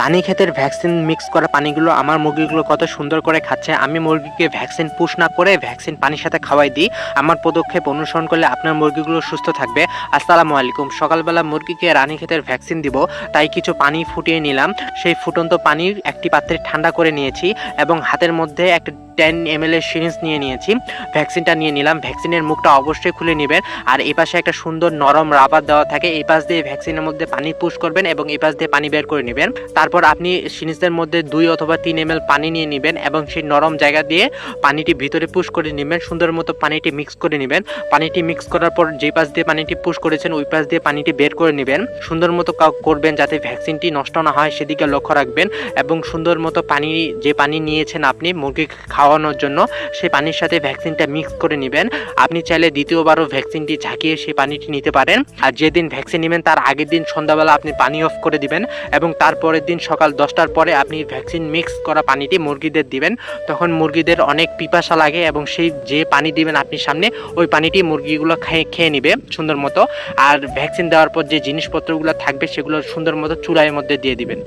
রানীক্ষেতের vaccine mix করা পানিগুলো আমার মুরগিগুলো কত সুন্দর করে খাচ্ছে। আমি মুরগিকে ভ্যাকসিন পুশ না করে ভ্যাকসিন পানির সাথে খাওয়াই দিই। আমার পদক্ষেপ অনুসরণ করলে আপনার মুরগিগুলো সুস্থ থাকবে। আসসালামু আলাইকুম। সকালবেলা মুরগিকে রানীক্ষেতের ভ্যাকসিন দিব, তাই কিছু পানি ফুটিয়ে নিলাম। সেই ফুটন্ত পানির একটি পাত্রে ঠান্ডা করে নিয়েছি এবং হাতের মধ্যে একটা 10 ml এর সিরিঞ্জ নিয়ে নিয়েছি। ভ্যাকসিনটা নিয়ে নিলাম। ভ্যাকসিনের মুখটা অবশ্যই খুলে নেবেন। আর এই পাশে একটা সুন্দর নরম রাবার দেওয়া থাকে, এই পাশ দিয়ে ভ্যাকসিনের মধ্যে পানি পুশ করবেন এবং এই পাশ দিয়ে পানি বের করে নেবেন। তারপর আপনি সিরিঞ্জের মধ্যে 2 অথবা 3 ml পানি নিয়ে নেবেন এবং সেই নরম জায়গা দিয়ে পানিটি ভিতরে পুশ করে নেবেন। সুন্দর মতো পানিটি মিক্স করে নেবেন। পানিটি মিক্স করার পর যে পাশ দিয়ে পানিটি পুশ করেছেন ওই পাশ দিয়ে পানিটি বের করে নেবেন। সুন্দর মতো করবেন যাতে ভ্যাকসিনটি নষ্ট না হয় সেদিকে লক্ষ্য রাখবেন এবং সুন্দর মতো পানি, যে পানি নিয়েছেন আপনি মুরগি খাওয়ানোর জন্য, সেই পানির সাথে ভ্যাকসিনটা মিক্স করে নেবেন। আপনি চাইলে দ্বিতীয়বারও ভ্যাকসিনটি ঝাঁকিয়ে সেই পানিটি নিতে পারেন। আর যেদিন ভ্যাকসিন নেবেন তার আগের দিন সন্ধ্যাবেলা আপনি পানি অফ করে দিবেন এবং তারপরের দিন সকাল 10টার পরে আপনি ভ্যাকসিন মিক্স করা পানিটি মুরগিদের দিবেন। তখন মুরগিদের অনেক পিপাসা লাগে এবং সেই যে পানি দিবেন আপনি সামনে, ওই পানিটি মুরগিগুলো খেয়ে নিবে সুন্দর মতো। আর ভ্যাকসিন দেওয়ার পর যে জিনিসপত্রগুলো থাকবে সেগুলো সুন্দর মতো চুলার মধ্যে দিয়ে দিবেন।